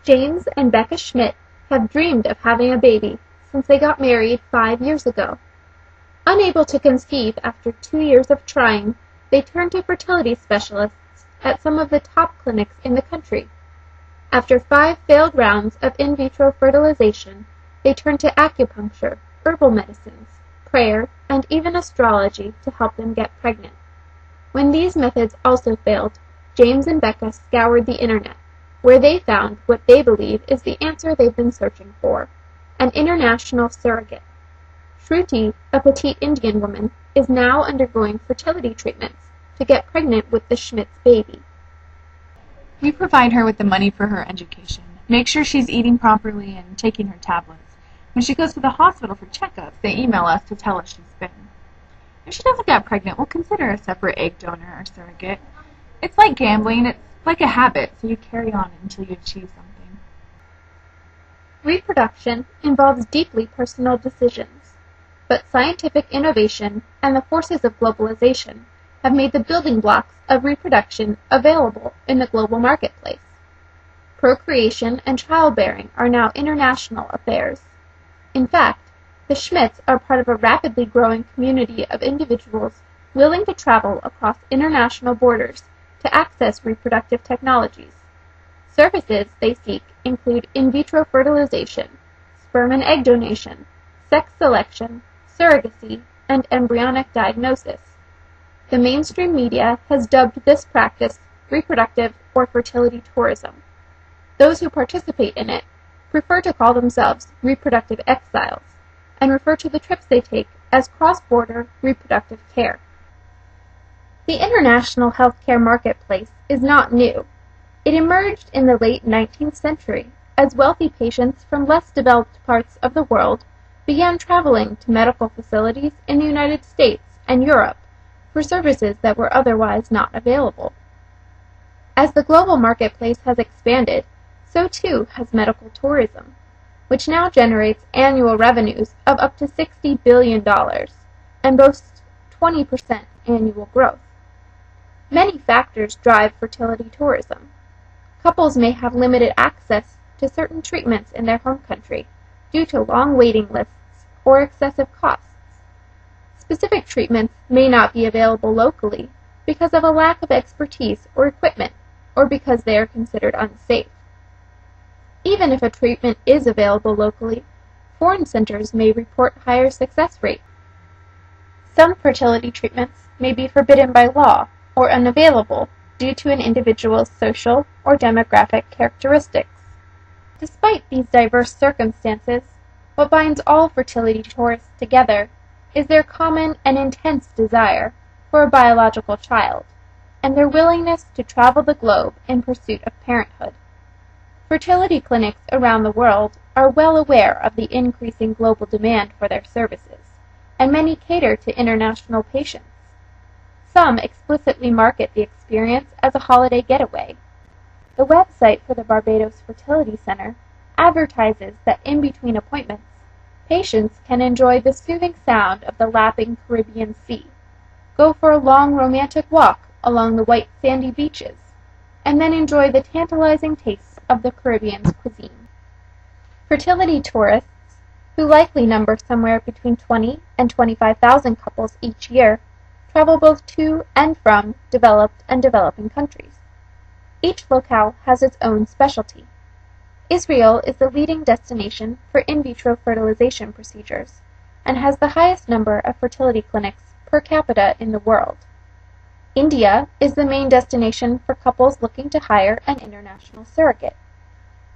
James and Becca Schmidt have dreamed of having a baby since they got married 5 years ago. Unable to conceive after 2 years of trying, they turned to fertility specialists at some of the top clinics in the country. After 5 failed rounds of in vitro fertilization, they turned to acupuncture, herbal medicines, prayer, and even astrology to help them get pregnant. When these methods also failed, James and Becca scoured the internet, where they found what they believe is the answer they've been searching for: an international surrogate. Shruti, a petite Indian woman, is now undergoing fertility treatments to get pregnant with the Schmidt's baby. We provide her with the money for her education, make sure she's eating properly and taking her tablets. When she goes to the hospital for checkups, they email us to tell us she's been. If she doesn't get pregnant, we'll consider a separate egg donor or surrogate. It's like gambling, it's like a habit, so you carry on until you achieve something. Reproduction involves deeply personal decisions, but scientific innovation and the forces of globalization have made the building blocks of reproduction available in the global marketplace. Procreation and childbearing are now international affairs. In fact, the Schmidts are part of a rapidly growing community of individuals willing to travel across international borders to access reproductive technologies. Services they seek include in vitro fertilization, sperm and egg donation, sex selection, surrogacy, and embryonic diagnosis. The mainstream media has dubbed this practice reproductive or fertility tourism. Those who participate in it prefer to call themselves reproductive exiles and refer to the trips they take as cross-border reproductive care. The international healthcare marketplace is not new. It emerged in the late 19th century as wealthy patients from less developed parts of the world began traveling to medical facilities in the United States and Europe for services that were otherwise not available. As the global marketplace has expanded, so too has medical tourism, which now generates annual revenues of up to $60 billion and boasts 20% annual growth. Many factors drive fertility tourism. Couples may have limited access to certain treatments in their home country due to long waiting lists or excessive costs. Specific treatments may not be available locally because of a lack of expertise or equipment, or because they are considered unsafe. Even if a treatment is available locally, foreign centers may report higher success rates. Some fertility treatments may be forbidden by law or unavailable due to an individual's social or demographic characteristics. Despite these diverse circumstances, what binds all fertility tourists together is their common and intense desire for a biological child, and their willingness to travel the globe in pursuit of parenthood. Fertility clinics around the world are well aware of the increasing global demand for their services, and many cater to international patients. Some explicitly market the experience as a holiday getaway. The website for the Barbados Fertility Center advertises that in between appointments, patients can enjoy the soothing sound of the lapping Caribbean Sea, go for a long romantic walk along the white sandy beaches, and then enjoy the tantalizing tastes of the Caribbean's cuisine. Fertility tourists, who likely number somewhere between 20 and 25,000 couples each year, travel both to and from developed and developing countries. Each locale has its own specialty. Israel is the leading destination for in vitro fertilization procedures and has the highest number of fertility clinics per capita in the world. India is the main destination for couples looking to hire an international surrogate.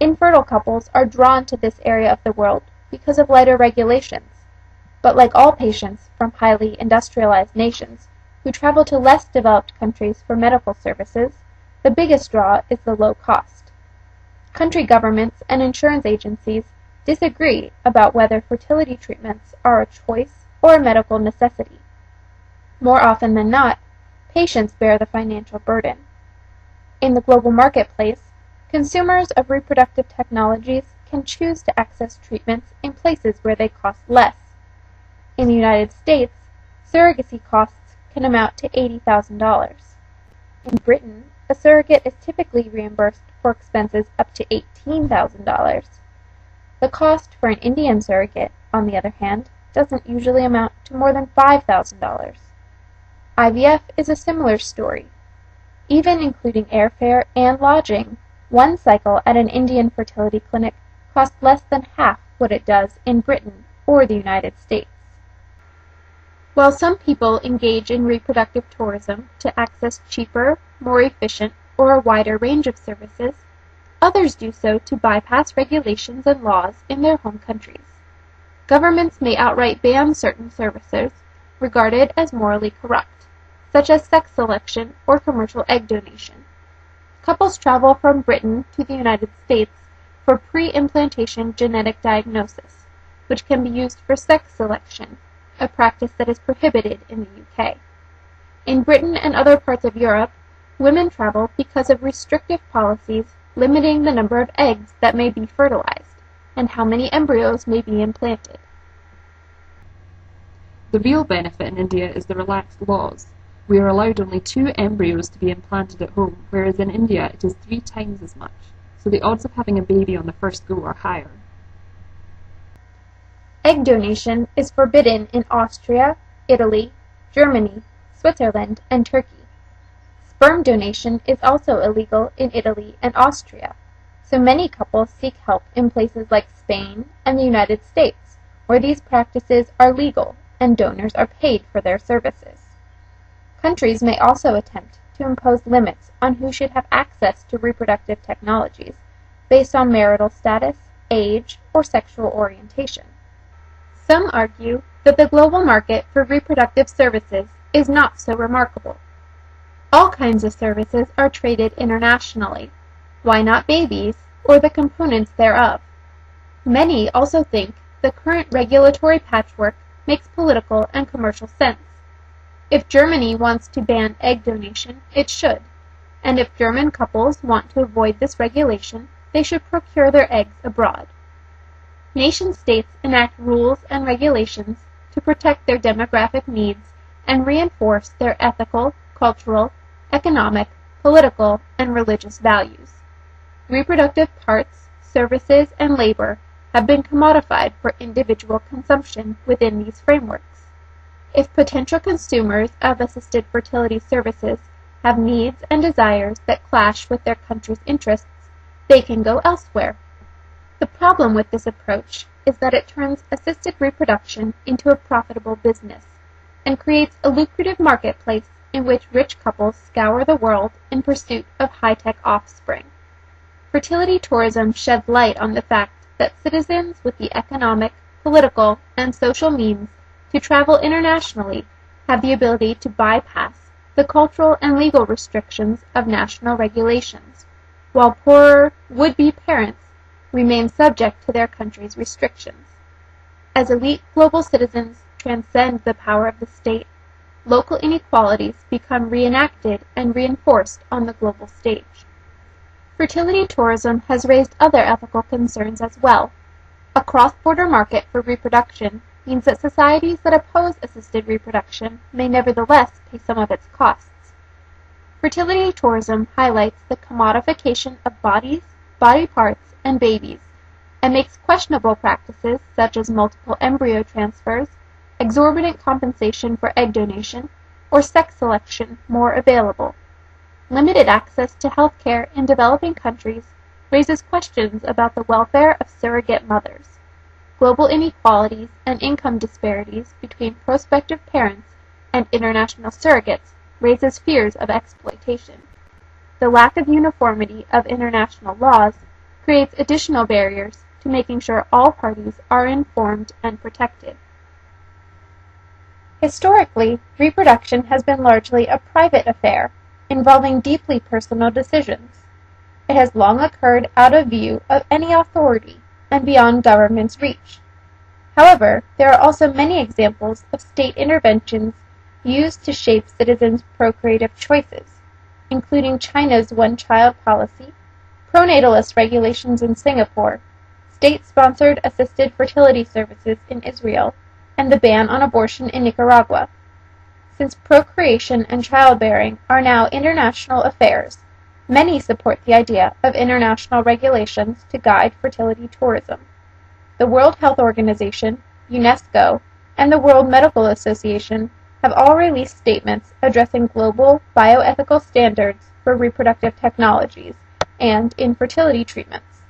Infertile couples are drawn to this area of the world because of lighter regulations, but like all patients from highly industrialized nations who travel to less developed countries for medical services, the biggest draw is the low cost. Country governments and insurance agencies disagree about whether fertility treatments are a choice or a medical necessity. More often than not, patients bear the financial burden. In the global marketplace, consumers of reproductive technologies can choose to access treatments in places where they cost less. In the United States, surrogacy costs can amount to $80,000. In Britain, a surrogate is typically reimbursed for expenses up to $18,000. The cost for an Indian surrogate, on the other hand, doesn't usually amount to more than $5,000. IVF is a similar story. Even including airfare and lodging, one cycle at an Indian fertility clinic costs less than half what it does in Britain or the United States. While some people engage in reproductive tourism to access cheaper, more efficient, or a wider range of services, others do so to bypass regulations and laws in their home countries. Governments may outright ban certain services regarded as morally corrupt, such as sex selection or commercial egg donation. Couples travel from Britain to the United States for pre-implantation genetic diagnosis, which can be used for sex selection, a practice that is prohibited in the UK. In Britain and other parts of Europe, women travel because of restrictive policies limiting the number of eggs that may be fertilized and how many embryos may be implanted. The real benefit in India is the relaxed laws. We are allowed only 2 embryos to be implanted at home, whereas in India it is 3 times as much, so the odds of having a baby on the first go are higher. Egg donation is forbidden in Austria, Italy, Germany, Switzerland, and Turkey. Sperm donation is also illegal in Italy and Austria, so many couples seek help in places like Spain and the United States, where these practices are legal and donors are paid for their services. Countries may also attempt to impose limits on who should have access to reproductive technologies based on marital status, age, or sexual orientation. Some argue that the global market for reproductive services is not so remarkable. All kinds of services are traded internationally. Why not babies, or the components thereof? Many also think the current regulatory patchwork makes political and commercial sense. If Germany wants to ban egg donation, it should, and if German couples want to avoid this regulation, they should procure their eggs abroad. Nation-states enact rules and regulations to protect their demographic needs and reinforce their ethical, cultural, economic, political, and religious values. Reproductive parts, services, and labor have been commodified for individual consumption within these frameworks. If potential consumers of assisted fertility services have needs and desires that clash with their country's interests, they can go elsewhere. The problem with this approach is that it turns assisted reproduction into a profitable business and creates a lucrative marketplace in which rich couples scour the world in pursuit of high-tech offspring. Fertility tourism sheds light on the fact that citizens with the economic, political, and social means to travel internationally have the ability to bypass the cultural and legal restrictions of national regulations, while poorer would-be parents remain subject to their country's restrictions. As elite global citizens transcend the power of the state, local inequalities become reenacted and reinforced on the global stage. Fertility tourism has raised other ethical concerns as well. A cross-border market for reproduction means that societies that oppose assisted reproduction may nevertheless pay some of its costs. Fertility tourism highlights the commodification of bodies, body parts, and babies, and makes questionable practices such as multiple embryo transfers, exorbitant compensation for egg donation, or sex selection more available. Limited access to health care in developing countries raises questions about the welfare of surrogate mothers. Global inequalities and income disparities between prospective parents and international surrogates raises fears of exploitation. The lack of uniformity of international laws creates additional barriers to making sure all parties are informed and protected. Historically, reproduction has been largely a private affair, involving deeply personal decisions. It has long occurred out of view of any authority and beyond government's reach. However, there are also many examples of state interventions used to shape citizens' procreative choices, including China's one-child policy, pronatalist regulations in Singapore, state-sponsored assisted fertility services in Israel, and the ban on abortion in Nicaragua. Since procreation and childbearing are now international affairs, many support the idea of international regulations to guide fertility tourism. The World Health Organization, UNESCO, and the World Medical Association have all released statements addressing global bioethical standards for reproductive technologies and infertility treatments.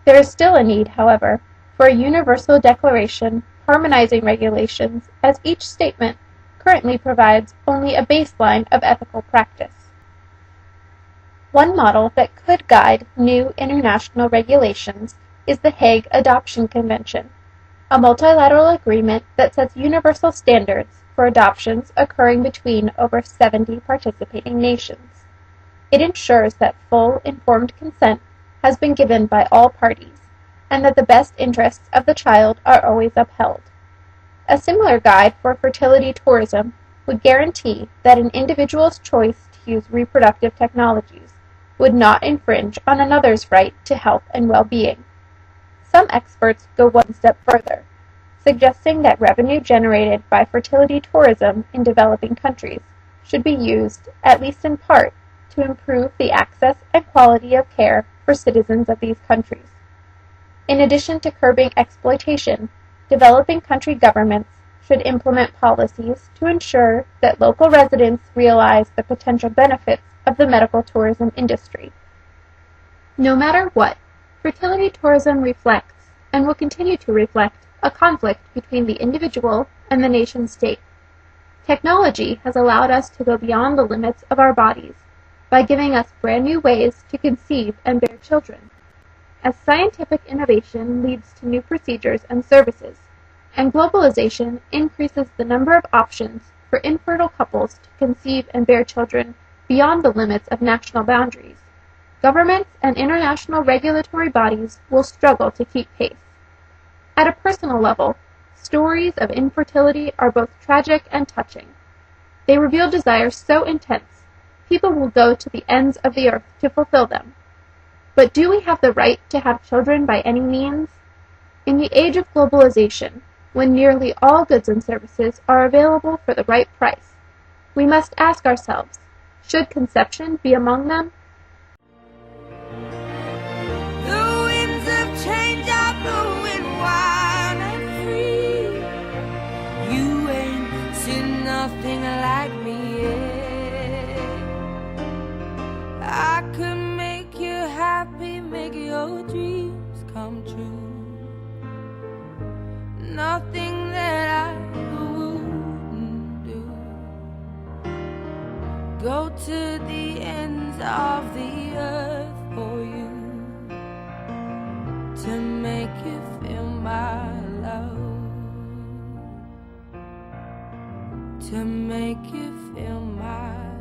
There is still a need, however, for a universal declaration harmonizing regulations, as each statement currently provides only a baseline of ethical practice. One model that could guide new international regulations is the Hague Adoption Convention, a multilateral agreement that sets universal standards for adoptions occurring between over 70 participating nations. It ensures that full informed consent has been given by all parties, and that the best interests of the child are always upheld. A similar guide for fertility tourism would guarantee that an individual's choice to use reproductive technologies would not infringe on another's right to health and well-being. Some experts go one step further, suggesting that revenue generated by fertility tourism in developing countries should be used, at least in part, to improve the access and quality of care for citizens of these countries. In addition to curbing exploitation, developing country governments should implement policies to ensure that local residents realize the potential benefits of the medical tourism industry. No matter what, fertility tourism reflects, and will continue to reflect, a conflict between the individual and the nation-state. Technology has allowed us to go beyond the limits of our bodies by giving us brand new ways to conceive and bear children. As scientific innovation leads to new procedures and services, and globalization increases the number of options for infertile couples to conceive and bear children beyond the limits of national boundaries, governments and international regulatory bodies will struggle to keep pace. At a personal level, stories of infertility are both tragic and touching. They reveal desires so intense, people will go to the ends of the earth to fulfill them. But do we have the right to have children by any means? In the age of globalization, when nearly all goods and services are available for the right price, we must ask ourselves, should conception be among them? The winds of change are blowing wild and free. You ain't seen nothing like me yet. I could make you happy, make your dreams come true. Nothing that I wouldn't do. Go to the ends of the earth for you, to make you feel my love, to make you feel my love.